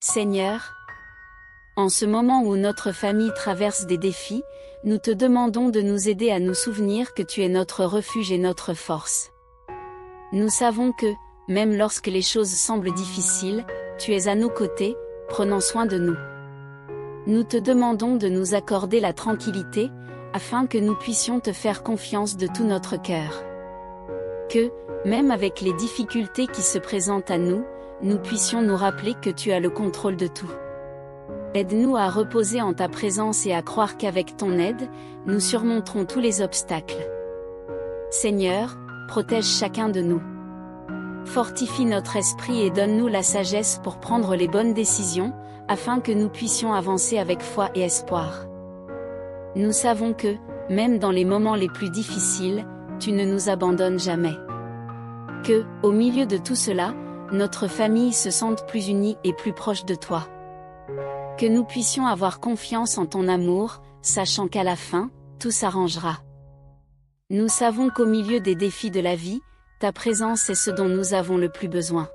Seigneur, en ce moment où notre famille traverse des défis, nous te demandons de nous aider à nous souvenir que tu es notre refuge et notre force. Nous savons que, même lorsque les choses semblent difficiles, tu es à nos côtés, prenant soin de nous. Nous te demandons de nous accorder la tranquillité, afin que nous puissions te faire confiance de tout notre cœur. Que, même avec les difficultés qui se présentent à nous, nous puissions nous rappeler que tu as le contrôle de tout. Aide-nous à reposer en ta présence et à croire qu'avec ton aide, nous surmonterons tous les obstacles. Seigneur, protège chacun de nous. Fortifie notre esprit et donne-nous la sagesse pour prendre les bonnes décisions, afin que nous puissions avancer avec foi et espoir. Nous savons que, même dans les moments les plus difficiles, tu ne nous abandonnes jamais. Que, au milieu de tout cela, notre famille se sente plus unie et plus proche de toi. Que nous puissions avoir confiance en ton amour, sachant qu'à la fin, tout s'arrangera. Nous savons qu'au milieu des défis de la vie, ta présence est ce dont nous avons le plus besoin.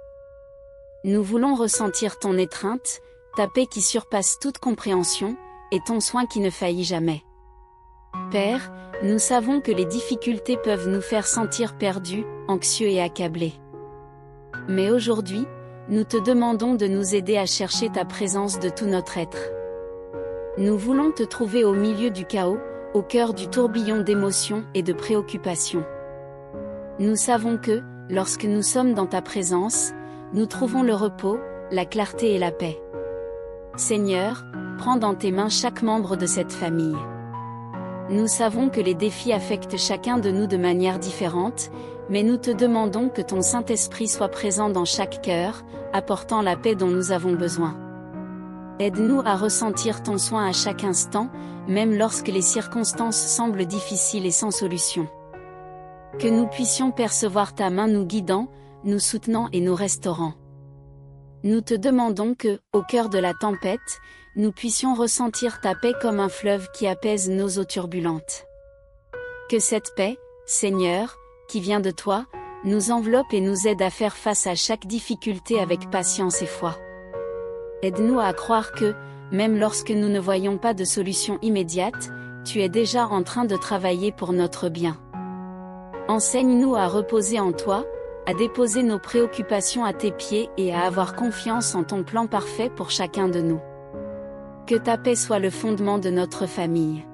Nous voulons ressentir ton étreinte, ta paix qui surpasse toute compréhension, et ton soin qui ne faillit jamais. Père, nous savons que les difficultés peuvent nous faire sentir perdus, anxieux et accablés. Mais aujourd'hui, nous te demandons de nous aider à chercher ta présence de tout notre être. Nous voulons te trouver au milieu du chaos, au cœur du tourbillon d'émotions et de préoccupations. Nous savons que, lorsque nous sommes dans ta présence, nous trouvons le repos, la clarté et la paix. Seigneur, prends dans tes mains chaque membre de cette famille. Nous savons que les défis affectent chacun de nous de manière différente, mais nous te demandons que ton Saint-Esprit soit présent dans chaque cœur, apportant la paix dont nous avons besoin. Aide-nous à ressentir ton soin à chaque instant, même lorsque les circonstances semblent difficiles et sans solution. Que nous puissions percevoir ta main nous guidant, nous soutenant et nous restaurant. Nous te demandons que, au cœur de la tempête, nous puissions ressentir ta paix comme un fleuve qui apaise nos eaux turbulentes. Que cette paix, Seigneur, qui vient de toi, nous enveloppe et nous aide à faire face à chaque difficulté avec patience et foi. Aide-nous à croire que, même lorsque nous ne voyons pas de solution immédiate, tu es déjà en train de travailler pour notre bien. Enseigne-nous à reposer en toi, à déposer nos préoccupations à tes pieds et à avoir confiance en ton plan parfait pour chacun de nous. Que ta paix soit le fondement de notre famille.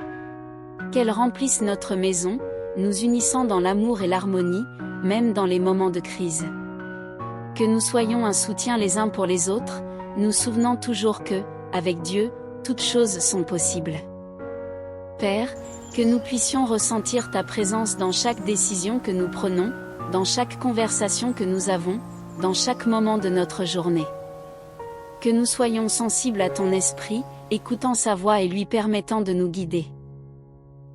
Qu'elle remplisse notre maison, nous unissant dans l'amour et l'harmonie, même dans les moments de crise. Que nous soyons un soutien les uns pour les autres, nous souvenant toujours que, avec Dieu, toutes choses sont possibles. Père, que nous puissions ressentir ta présence dans chaque décision que nous prenons, dans chaque conversation que nous avons, dans chaque moment de notre journée. Que nous soyons sensibles à ton esprit, écoutant sa voix et lui permettant de nous guider.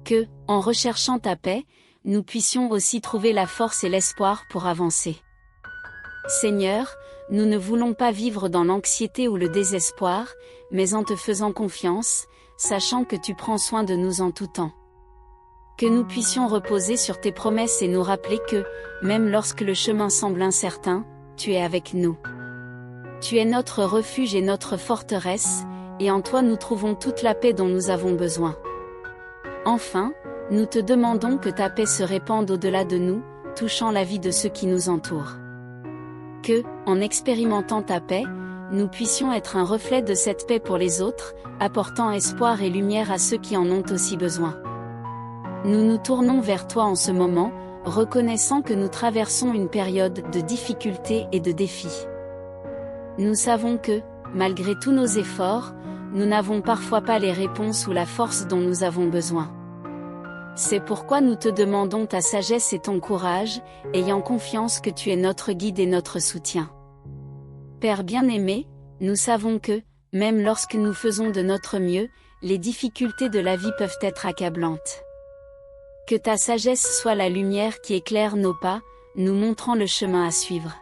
Que, en recherchant ta paix, nous puissions aussi trouver la force et l'espoir pour avancer. Seigneur, nous ne voulons pas vivre dans l'anxiété ou le désespoir, mais en te faisant confiance, sachant que tu prends soin de nous en tout temps. Que nous puissions reposer sur tes promesses et nous rappeler que, même lorsque le chemin semble incertain, tu es avec nous. Tu es notre refuge et notre forteresse, et en toi nous trouvons toute la paix dont nous avons besoin. Enfin, nous te demandons que ta paix se répande au-delà de nous, touchant la vie de ceux qui nous entourent. Que, en expérimentant ta paix, nous puissions être un reflet de cette paix pour les autres, apportant espoir et lumière à ceux qui en ont aussi besoin. Nous nous tournons vers toi en ce moment, reconnaissant que nous traversons une période de difficultés et de défis. Nous savons que, malgré tous nos efforts, nous n'avons parfois pas les réponses ou la force dont nous avons besoin. C'est pourquoi nous te demandons ta sagesse et ton courage, ayant confiance que tu es notre guide et notre soutien. Père bien-aimé, nous savons que, même lorsque nous faisons de notre mieux, les difficultés de la vie peuvent être accablantes. Que ta sagesse soit la lumière qui éclaire nos pas, nous montrant le chemin à suivre.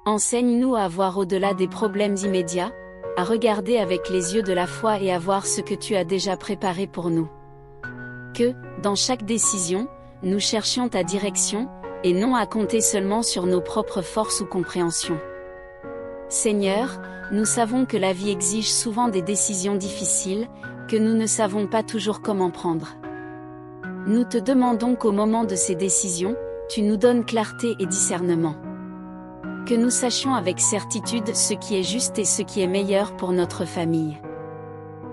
Enseigne-nous à voir au-delà des problèmes immédiats, à regarder avec les yeux de la foi et à voir ce que tu as déjà préparé pour nous. Que, dans chaque décision, nous cherchions ta direction, et non à compter seulement sur nos propres forces ou compréhensions. Seigneur, nous savons que la vie exige souvent des décisions difficiles, que nous ne savons pas toujours comment prendre. Nous te demandons qu'au moment de ces décisions, tu nous donnes clarté et discernement. Que nous sachions avec certitude ce qui est juste et ce qui est meilleur pour notre famille.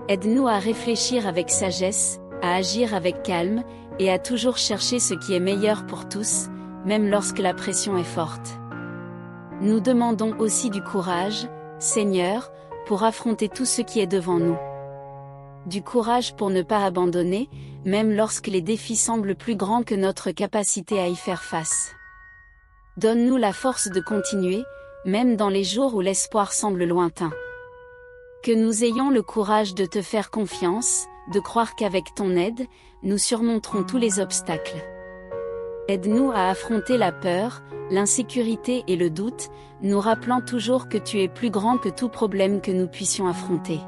Aide-nous à réfléchir avec sagesse, à agir avec calme, et à toujours chercher ce qui est meilleur pour tous, même lorsque la pression est forte. Nous demandons aussi du courage, Seigneur, pour affronter tout ce qui est devant nous. Du courage pour ne pas abandonner, même lorsque les défis semblent plus grands que notre capacité à y faire face. Donne-nous la force de continuer, même dans les jours où l'espoir semble lointain. Que nous ayons le courage de te faire confiance, de croire qu'avec ton aide, nous surmonterons tous les obstacles. Aide-nous à affronter la peur, l'insécurité et le doute, nous rappelant toujours que tu es plus grand que tout problème que nous puissions affronter.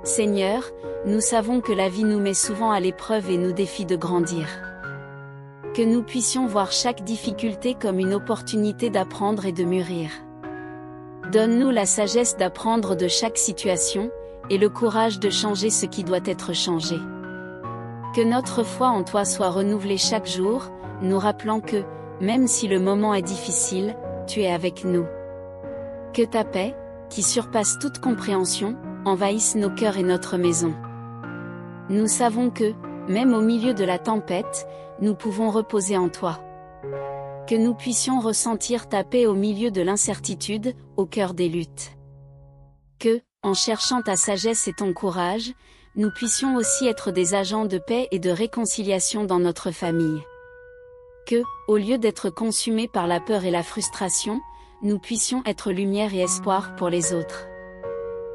Seigneur, nous savons que la vie nous met souvent à l'épreuve et nous défie de grandir. Que nous puissions voir chaque difficulté comme une opportunité d'apprendre et de mûrir. Donne-nous la sagesse d'apprendre de chaque situation, et le courage de changer ce qui doit être changé. Que notre foi en toi soit renouvelée chaque jour, nous rappelant que, même si le moment est difficile, tu es avec nous. Que ta paix, qui surpasse toute compréhension, envahisse nos cœurs et notre maison. Nous savons que, même au milieu de la tempête, nous pouvons reposer en toi. Que nous puissions ressentir ta paix au milieu de l'incertitude, au cœur des luttes. Que, en cherchant ta sagesse et ton courage, nous puissions aussi être des agents de paix et de réconciliation dans notre famille. Que, au lieu d'être consumés par la peur et la frustration, nous puissions être lumière et espoir pour les autres.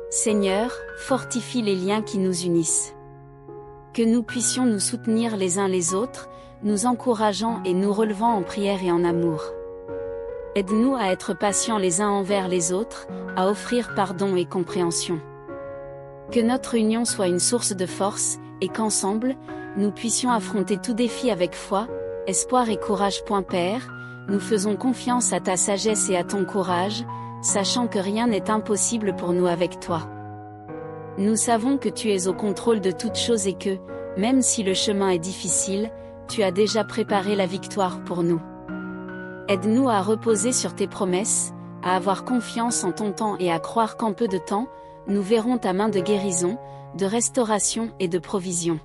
Seigneur, fortifie les liens qui nous unissent. Que nous puissions nous soutenir les uns les autres, nous encourageant et nous relevant en prière et en amour. Aide-nous à être patients les uns envers les autres, à offrir pardon et compréhension. Que notre union soit une source de force, et qu'ensemble, nous puissions affronter tout défi avec foi, espoir et courage. Père, nous faisons confiance à ta sagesse et à ton courage, sachant que rien n'est impossible pour nous avec toi. Nous savons que tu es au contrôle de toutes choses et que, même si le chemin est difficile, tu as déjà préparé la victoire pour nous. Aide-nous à reposer sur tes promesses, à avoir confiance en ton temps et à croire qu'en peu de temps, nous verrons ta main de guérison, de restauration et de provision.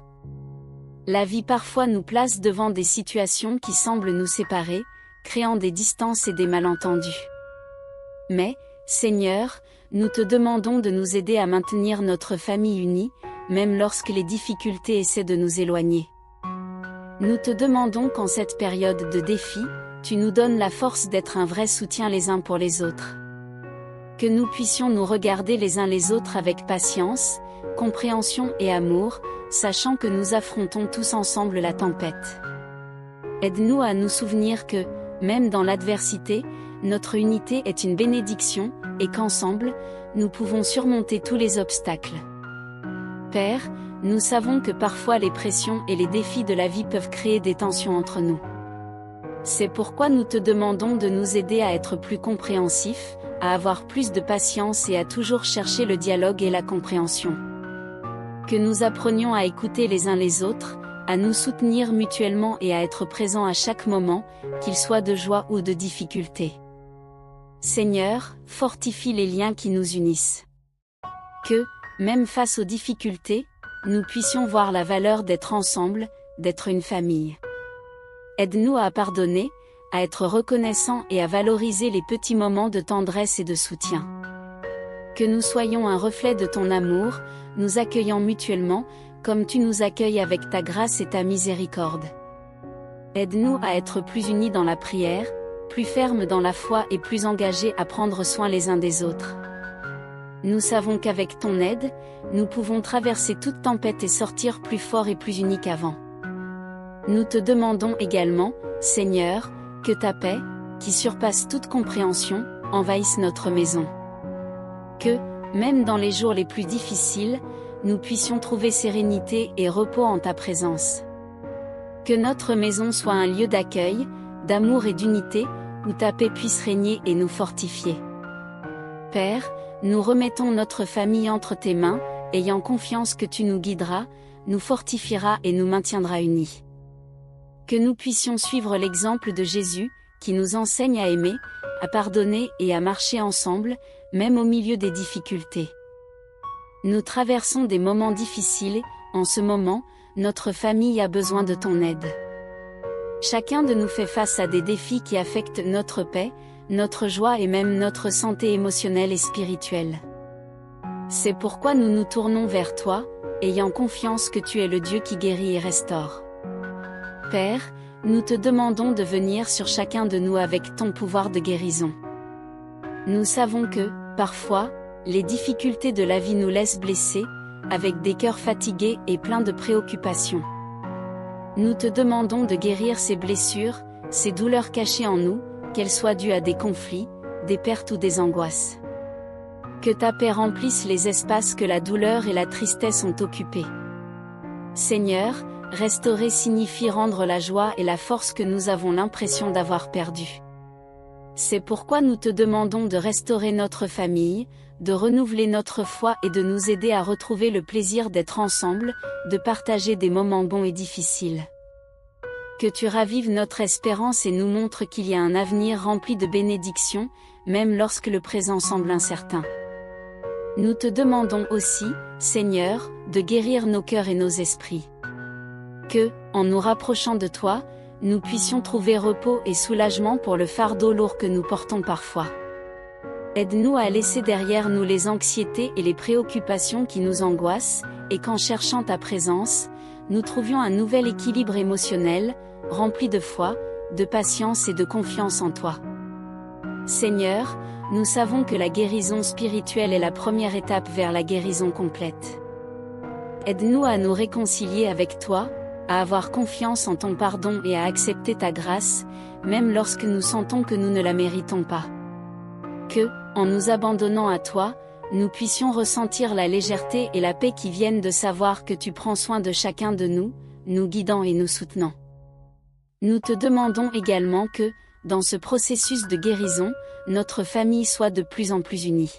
La vie parfois nous place devant des situations qui semblent nous séparer, créant des distances et des malentendus. Mais, Seigneur, nous te demandons de nous aider à maintenir notre famille unie, même lorsque les difficultés essaient de nous éloigner. Nous te demandons qu'en cette période de défi, tu nous donnes la force d'être un vrai soutien les uns pour les autres. Que nous puissions nous regarder les uns les autres avec patience, compréhension et amour, sachant que nous affrontons tous ensemble la tempête. Aide-nous à nous souvenir que, même dans l'adversité, notre unité est une bénédiction, et qu'ensemble, nous pouvons surmonter tous les obstacles. Père, nous savons que parfois les pressions et les défis de la vie peuvent créer des tensions entre nous. C'est pourquoi nous te demandons de nous aider à être plus compréhensifs, à avoir plus de patience et à toujours chercher le dialogue et la compréhension. Que nous apprenions à écouter les uns les autres, à nous soutenir mutuellement et à être présents à chaque moment, qu'il soit de joie ou de difficulté. Seigneur, fortifie les liens qui nous unissent. Que, même face aux difficultés, nous puissions voir la valeur d'être ensemble, d'être une famille. Aide-nous à pardonner, à être reconnaissants et à valoriser les petits moments de tendresse et de soutien. Que nous soyons un reflet de ton amour, nous accueillant mutuellement, comme tu nous accueilles avec ta grâce et ta miséricorde. Aide-nous à être plus unis dans la prière, plus fermes dans la foi et plus engagés à prendre soin les uns des autres. Nous savons qu'avec ton aide, nous pouvons traverser toute tempête et sortir plus forts et plus unis qu'avant. Nous te demandons également, Seigneur, que ta paix, qui surpasse toute compréhension, envahisse notre maison. Que, même dans les jours les plus difficiles, nous puissions trouver sérénité et repos en ta présence. Que notre maison soit un lieu d'accueil, d'amour et d'unité, où ta paix puisse régner et nous fortifier. Père, nous remettons notre famille entre tes mains, ayant confiance que tu nous guideras, nous fortifieras et nous maintiendras unis. Que nous puissions suivre l'exemple de Jésus, qui nous enseigne à aimer, à pardonner et à marcher ensemble, même au milieu des difficultés. Nous traversons des moments difficiles, en ce moment, notre famille a besoin de ton aide. Chacun de nous fait face à des défis qui affectent notre paix, notre joie et même notre santé émotionnelle et spirituelle. C'est pourquoi nous nous tournons vers toi, ayant confiance que tu es le Dieu qui guérit et restaure. Père, nous te demandons de venir sur chacun de nous avec ton pouvoir de guérison. Nous savons que, parfois, les difficultés de la vie nous laissent blessés, avec des cœurs fatigués et pleins de préoccupations. Nous te demandons de guérir ces blessures, ces douleurs cachées en nous, qu'elles soient dues à des conflits, des pertes ou des angoisses. Que ta paix remplisse les espaces que la douleur et la tristesse ont occupés. Seigneur, restaurer signifie rendre la joie et la force que nous avons l'impression d'avoir perdues. C'est pourquoi nous te demandons de restaurer notre famille, de renouveler notre foi et de nous aider à retrouver le plaisir d'être ensemble, de partager des moments bons et difficiles. Que tu ravives notre espérance et nous montres qu'il y a un avenir rempli de bénédictions, même lorsque le présent semble incertain. Nous te demandons aussi, Seigneur, de guérir nos cœurs et nos esprits. Que, en nous rapprochant de toi, nous puissions trouver repos et soulagement pour le fardeau lourd que nous portons parfois. Aide-nous à laisser derrière nous les anxiétés et les préoccupations qui nous angoissent, et qu'en cherchant ta présence, nous trouvions un nouvel équilibre émotionnel, rempli de foi, de patience et de confiance en toi. Seigneur, nous savons que la guérison spirituelle est la première étape vers la guérison complète. Aide-nous à nous réconcilier avec toi, à avoir confiance en ton pardon et à accepter ta grâce, même lorsque nous sentons que nous ne la méritons pas. Que, en nous abandonnant à toi, nous puissions ressentir la légèreté et la paix qui viennent de savoir que tu prends soin de chacun de nous, nous guidant et nous soutenant. Nous te demandons également que, dans ce processus de guérison, notre famille soit de plus en plus unie.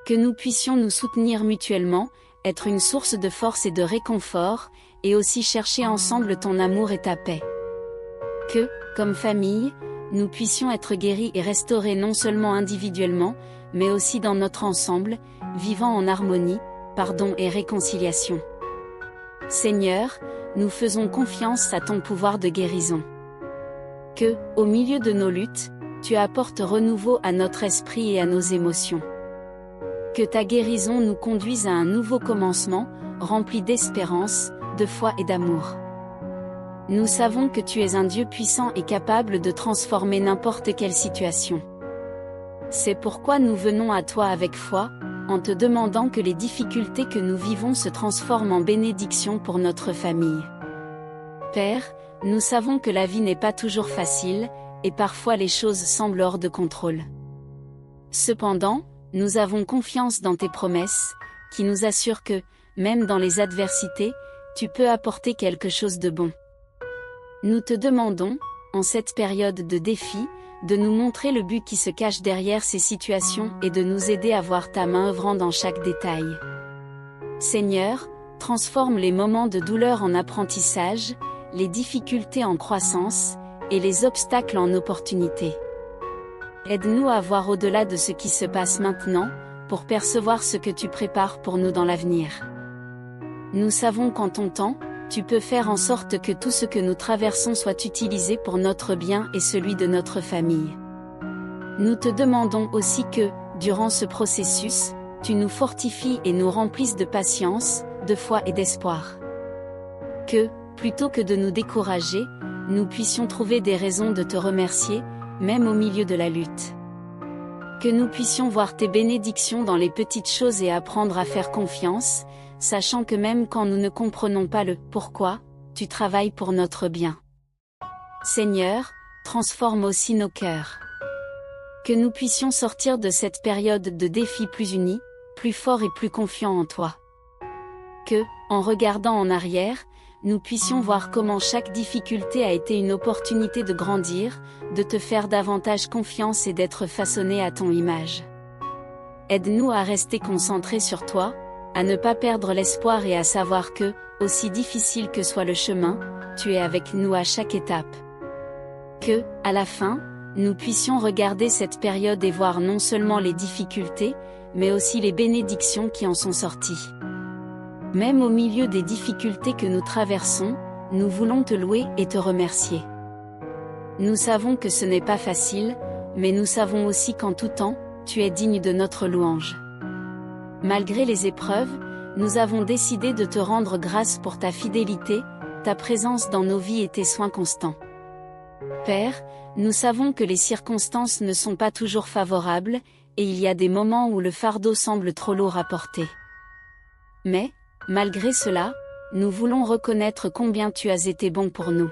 Que nous puissions nous soutenir mutuellement, être une source de force et de réconfort, et aussi chercher ensemble ton amour et ta paix. Que, comme famille, nous puissions être guéris et restaurés non seulement individuellement, mais aussi dans notre ensemble, vivant en harmonie, pardon et réconciliation. Seigneur, nous faisons confiance à ton pouvoir de guérison. Que, au milieu de nos luttes, tu apportes renouveau à notre esprit et à nos émotions. Que ta guérison nous conduise à un nouveau commencement, rempli d'espérance, de foi et d'amour. Nous savons que tu es un Dieu puissant et capable de transformer n'importe quelle situation. C'est pourquoi nous venons à toi avec foi, en te demandant que les difficultés que nous vivons se transforment en bénédiction pour notre famille. Père, nous savons que la vie n'est pas toujours facile, et parfois les choses semblent hors de contrôle. Cependant, nous avons confiance dans tes promesses, qui nous assurent que, même dans les adversités, tu peux apporter quelque chose de bon. Nous te demandons, en cette période de défi, de nous montrer le but qui se cache derrière ces situations et de nous aider à voir ta main œuvrant dans chaque détail. Seigneur, transforme les moments de douleur en apprentissage, les difficultés en croissance, et les obstacles en opportunités. Aide-nous à voir au-delà de ce qui se passe maintenant, pour percevoir ce que tu prépares pour nous dans l'avenir. Nous savons qu'en ton temps, tu peux faire en sorte que tout ce que nous traversons soit utilisé pour notre bien et celui de notre famille. Nous te demandons aussi que, durant ce processus, tu nous fortifies et nous remplisses de patience, de foi et d'espoir. Que, plutôt que de nous décourager, nous puissions trouver des raisons de te remercier, même au milieu de la lutte. Que nous puissions voir tes bénédictions dans les petites choses et apprendre à faire confiance, sachant que même quand nous ne comprenons pas le « pourquoi », tu travailles pour notre bien. Seigneur, transforme aussi nos cœurs. Que nous puissions sortir de cette période de défi plus unis, plus forts et plus confiants en toi. Que, en regardant en arrière, nous puissions voir comment chaque difficulté a été une opportunité de grandir, de te faire davantage confiance et d'être façonné à ton image. aide-nous à rester concentrés sur toi, à ne pas perdre l'espoir et à savoir que, aussi difficile que soit le chemin, tu es avec nous à chaque étape. Que, à la fin, nous puissions regarder cette période et voir non seulement les difficultés, mais aussi les bénédictions qui en sont sorties. Même au milieu des difficultés que nous traversons, nous voulons te louer et te remercier. Nous savons que ce n'est pas facile, mais nous savons aussi qu'en tout temps, tu es digne de notre louange. Malgré les épreuves, nous avons décidé de te rendre grâce pour ta fidélité, ta présence dans nos vies et tes soins constants. Père, nous savons que les circonstances ne sont pas toujours favorables, et il y a des moments où le fardeau semble trop lourd à porter. Mais, malgré cela, nous voulons reconnaître combien tu as été bon pour nous.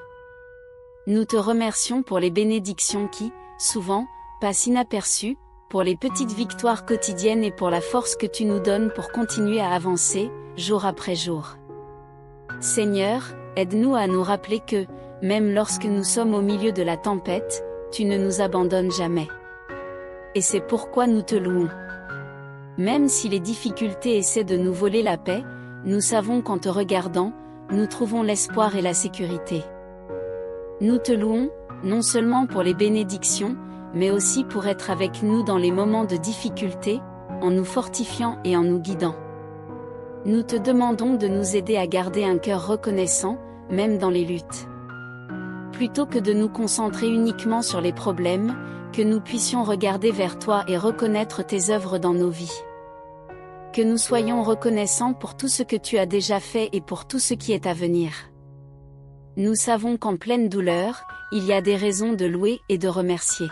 Nous te remercions pour les bénédictions qui, souvent, passent inaperçues, pour les petites victoires quotidiennes et pour la force que tu nous donnes pour continuer à avancer, jour après jour. Seigneur, aide-nous à nous rappeler que, même lorsque nous sommes au milieu de la tempête, tu ne nous abandonnes jamais. Et c'est pourquoi nous te louons. Même si les difficultés essaient de nous voler la paix, nous savons qu'en te regardant, nous trouvons l'espoir et la sécurité. Nous te louons, non seulement pour les bénédictions, mais aussi pour être avec nous dans les moments de difficulté, en nous fortifiant et en nous guidant. Nous te demandons de nous aider à garder un cœur reconnaissant, même dans les luttes. Plutôt que de nous concentrer uniquement sur les problèmes, que nous puissions regarder vers toi et reconnaître tes œuvres dans nos vies. Que nous soyons reconnaissants pour tout ce que tu as déjà fait et pour tout ce qui est à venir. Nous savons qu'en pleine douleur, il y a des raisons de louer et de remercier.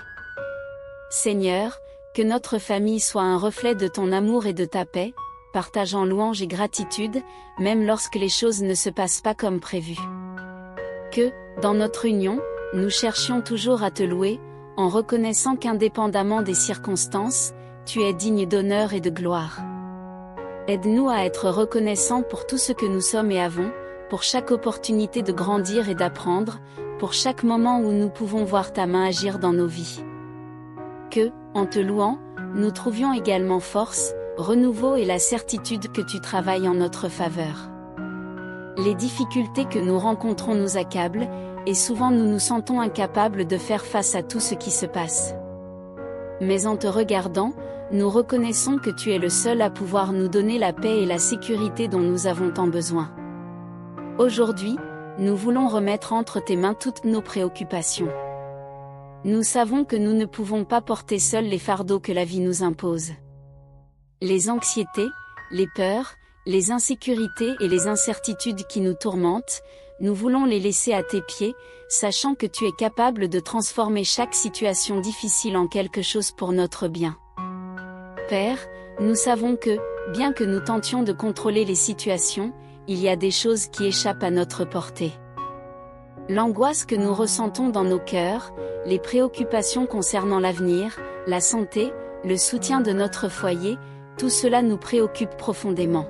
Seigneur, que notre famille soit un reflet de ton amour et de ta paix, partageant louange et gratitude, même lorsque les choses ne se passent pas comme prévu. Que, dans notre union, nous cherchions toujours à te louer, en reconnaissant qu'indépendamment des circonstances, tu es digne d'honneur et de gloire. Aide-nous à être reconnaissants pour tout ce que nous sommes et avons, pour chaque opportunité de grandir et d'apprendre, pour chaque moment où nous pouvons voir ta main agir dans nos vies. Que, en te louant, nous trouvions également force, renouveau et la certitude que tu travailles en notre faveur. Les difficultés que nous rencontrons nous accablent, et souvent nous nous sentons incapables de faire face à tout ce qui se passe. Mais en te regardant, nous reconnaissons que tu es le seul à pouvoir nous donner la paix et la sécurité dont nous avons tant besoin. Aujourd'hui, nous voulons remettre entre tes mains toutes nos préoccupations. Nous savons que nous ne pouvons pas porter seuls les fardeaux que la vie nous impose. Les anxiétés, les peurs, les insécurités et les incertitudes qui nous tourmentent, nous voulons les laisser à tes pieds, sachant que tu es capable de transformer chaque situation difficile en quelque chose pour notre bien. Père, nous savons que, bien que nous tentions de contrôler les situations, il y a des choses qui échappent à notre portée. L'angoisse que nous ressentons dans nos cœurs, les préoccupations concernant l'avenir, la santé, le soutien de notre foyer, tout cela nous préoccupe profondément.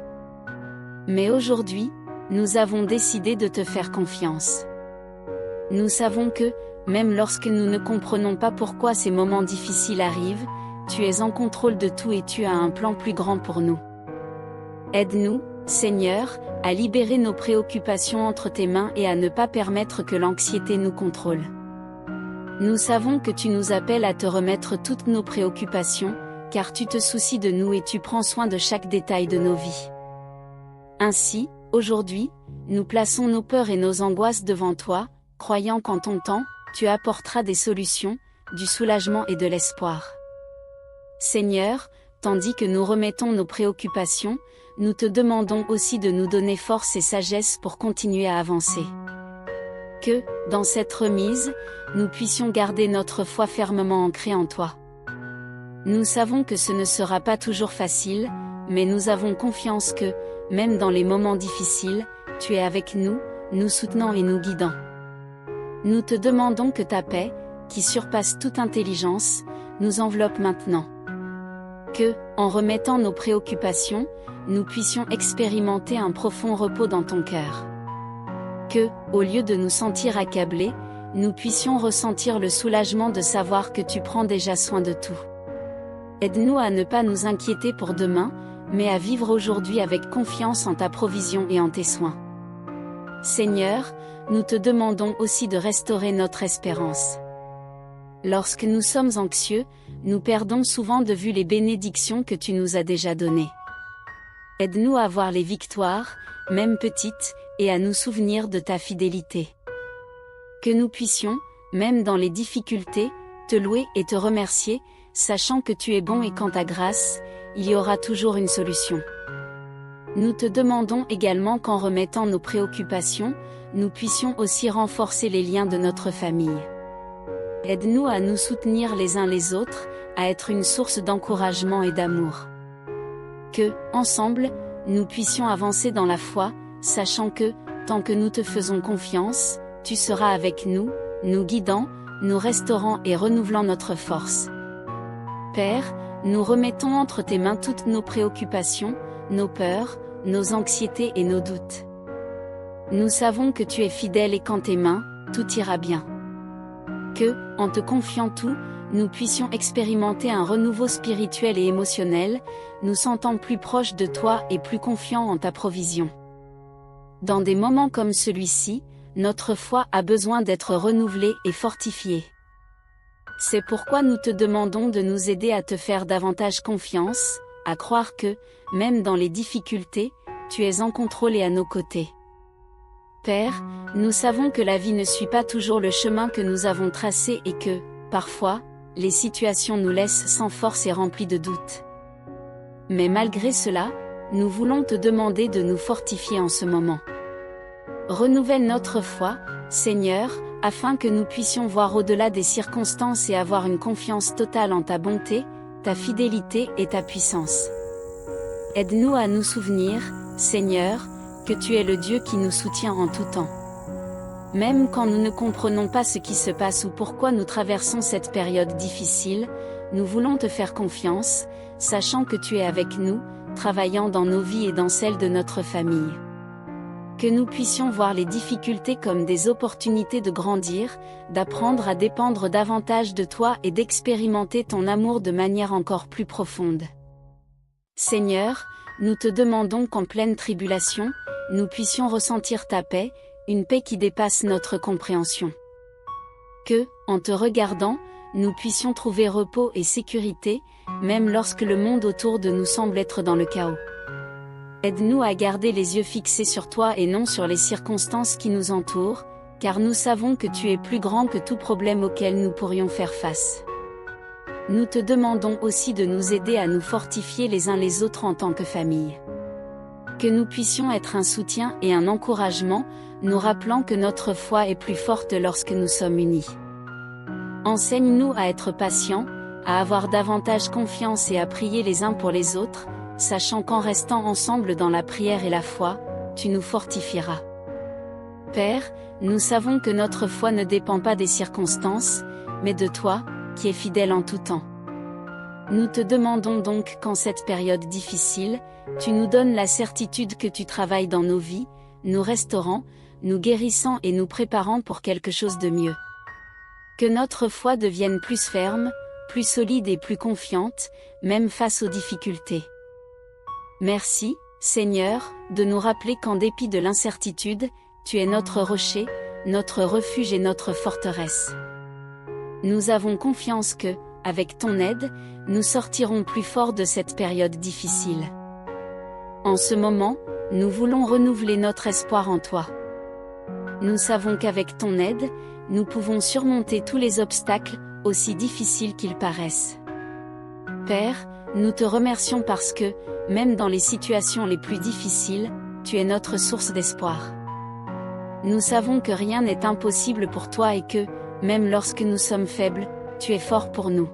Mais aujourd'hui, nous avons décidé de te faire confiance. Nous savons que, même lorsque nous ne comprenons pas pourquoi ces moments difficiles arrivent, tu es en contrôle de tout et tu as un plan plus grand pour nous. Aide-nous, Seigneur, à libérer nos préoccupations entre tes mains et à ne pas permettre que l'anxiété nous contrôle. Nous savons que tu nous appelles à te remettre toutes nos préoccupations, car tu te soucies de nous et tu prends soin de chaque détail de nos vies. Ainsi, aujourd'hui, nous plaçons nos peurs et nos angoisses devant toi, croyant qu'en ton temps, tu apporteras des solutions, du soulagement et de l'espoir. Seigneur, tandis que nous remettons nos préoccupations, nous te demandons aussi de nous donner force et sagesse pour continuer à avancer. Que, dans cette remise, nous puissions garder notre foi fermement ancrée en toi. Nous savons que ce ne sera pas toujours facile, mais nous avons confiance que, même dans les moments difficiles, tu es avec nous, nous soutenant et nous guidant. Nous te demandons que ta paix, qui surpasse toute intelligence, nous enveloppe maintenant. Que, en remettant nos préoccupations, nous puissions expérimenter un profond repos dans ton cœur. Que, au lieu de nous sentir accablés, nous puissions ressentir le soulagement de savoir que tu prends déjà soin de tout. Aide-nous à ne pas nous inquiéter pour demain, mais à vivre aujourd'hui avec confiance en ta provision et en tes soins. Seigneur, nous te demandons aussi de restaurer notre espérance. Lorsque nous sommes anxieux, nous perdons souvent de vue les bénédictions que tu nous as déjà données. Aide-nous à voir les victoires, même petites, et à nous souvenir de ta fidélité. Que nous puissions, même dans les difficultés, te louer et te remercier, sachant que tu es bon et qu'en ta grâce, il y aura toujours une solution. Nous te demandons également qu'en remettant nos préoccupations, nous puissions aussi renforcer les liens de notre famille. Aide-nous à nous soutenir les uns les autres, à être une source d'encouragement et d'amour. Que, ensemble, nous puissions avancer dans la foi, sachant que, tant que nous te faisons confiance, tu seras avec nous, nous guidant, nous restaurant et renouvelant notre force. Père, nous remettons entre tes mains toutes nos préoccupations, nos peurs, nos anxiétés et nos doutes. Nous savons que tu es fidèle et qu'en tes mains, tout ira bien. Que, en te confiant tout, nous puissions expérimenter un renouveau spirituel et émotionnel, nous sentant plus proches de toi et plus confiants en ta provision. Dans des moments comme celui-ci, notre foi a besoin d'être renouvelée et fortifiée. C'est pourquoi nous te demandons de nous aider à te faire davantage confiance, à croire que, même dans les difficultés, tu es en contrôle et à nos côtés. Père, nous savons que la vie ne suit pas toujours le chemin que nous avons tracé et que, parfois, les situations nous laissent sans force et remplies de doutes. Mais malgré cela, nous voulons te demander de nous fortifier en ce moment. Renouvelle notre foi, Seigneur, afin que nous puissions voir au-delà des circonstances et avoir une confiance totale en ta bonté, ta fidélité et ta puissance. Aide-nous à nous souvenir, Seigneur, que tu es le Dieu qui nous soutient en tout temps. Même quand nous ne comprenons pas ce qui se passe ou pourquoi nous traversons cette période difficile, nous voulons te faire confiance, sachant que tu es avec nous, travaillant dans nos vies et dans celles de notre famille. Que nous puissions voir les difficultés comme des opportunités de grandir, d'apprendre à dépendre davantage de toi et d'expérimenter ton amour de manière encore plus profonde. Seigneur, nous te demandons qu'en pleine tribulation, nous puissions ressentir ta paix, une paix qui dépasse notre compréhension. Que, en te regardant, nous puissions trouver repos et sécurité, même lorsque le monde autour de nous semble être dans le chaos. Aide-nous à garder les yeux fixés sur toi et non sur les circonstances qui nous entourent, car nous savons que tu es plus grand que tout problème auquel nous pourrions faire face. Nous te demandons aussi de nous aider à nous fortifier les uns les autres en tant que famille. Que nous puissions être un soutien et un encouragement, nous rappelant que notre foi est plus forte lorsque nous sommes unis. Enseigne-nous à être patients, à avoir davantage confiance et à prier les uns pour les autres, sachant qu'en restant ensemble dans la prière et la foi, tu nous fortifieras. Père, nous savons que notre foi ne dépend pas des circonstances, mais de toi, qui es fidèle en tout temps. Nous te demandons donc qu'en cette période difficile, tu nous donnes la certitude que tu travailles dans nos vies, nous restaurant, nous guérissant et nous préparant pour quelque chose de mieux. Que notre foi devienne plus ferme, plus solide et plus confiante, même face aux difficultés. Merci, Seigneur, de nous rappeler qu'en dépit de l'incertitude, tu es notre rocher, notre refuge et notre forteresse. Nous avons confiance que, avec ton aide, nous sortirons plus forts de cette période difficile. En ce moment, nous voulons renouveler notre espoir en toi. Nous savons qu'avec ton aide, nous pouvons surmonter tous les obstacles, aussi difficiles qu'ils paraissent. Père, nous te remercions parce que, même dans les situations les plus difficiles, tu es notre source d'espoir. Nous savons que rien n'est impossible pour toi et que, même lorsque nous sommes faibles, tu es fort pour nous.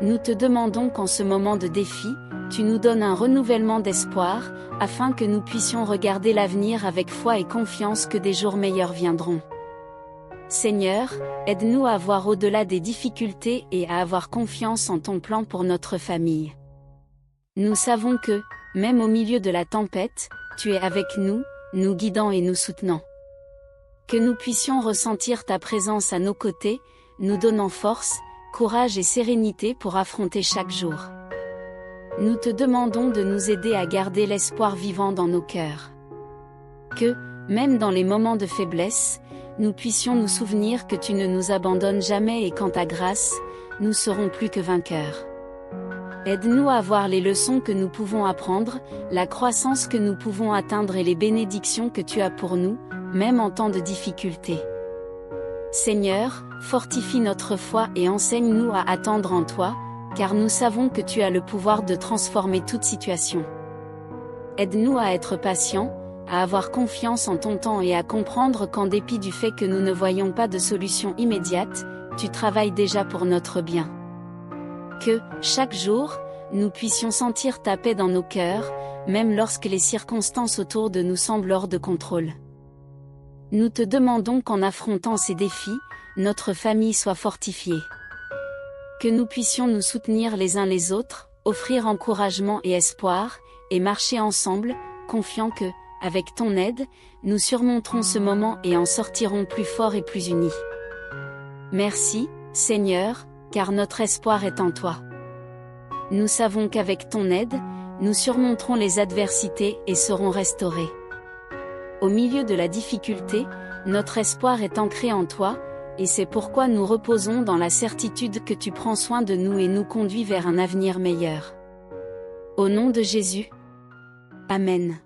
Nous te demandons qu'en ce moment de défi, tu nous donnes un renouvellement d'espoir, afin que nous puissions regarder l'avenir avec foi et confiance que des jours meilleurs viendront. Seigneur, aide-nous à voir au-delà des difficultés et à avoir confiance en ton plan pour notre famille. Nous savons que, même au milieu de la tempête, tu es avec nous, nous guidant et nous soutenant. Que nous puissions ressentir ta présence à nos côtés, nous donnant force, courage et sérénité pour affronter chaque jour. Nous te demandons de nous aider à garder l'espoir vivant dans nos cœurs. Que, même dans les moments de faiblesse, nous puissions nous souvenir que tu ne nous abandonnes jamais et qu'en ta grâce, nous serons plus que vainqueurs. Aide-nous à voir les leçons que nous pouvons apprendre, la croissance que nous pouvons atteindre et les bénédictions que tu as pour nous, même en temps de difficulté. Seigneur, fortifie notre foi et enseigne-nous à attendre en toi, car nous savons que tu as le pouvoir de transformer toute situation. Aide-nous à être patients, à avoir confiance en ton temps et à comprendre qu'en dépit du fait que nous ne voyons pas de solution immédiate, tu travailles déjà pour notre bien. Que, chaque jour, nous puissions sentir ta paix dans nos cœurs, même lorsque les circonstances autour de nous semblent hors de contrôle. Nous te demandons qu'en affrontant ces défis, notre famille soit fortifiée. Que nous puissions nous soutenir les uns les autres, offrir encouragement et espoir, et marcher ensemble, confiants que, avec ton aide, nous surmonterons ce moment et en sortirons plus forts et plus unis. Merci, Seigneur, car notre espoir est en toi. Nous savons qu'avec ton aide, nous surmonterons les adversités et serons restaurés. Au milieu de la difficulté, notre espoir est ancré en toi, et c'est pourquoi nous reposons dans la certitude que tu prends soin de nous et nous conduis vers un avenir meilleur. Au nom de Jésus. Amen.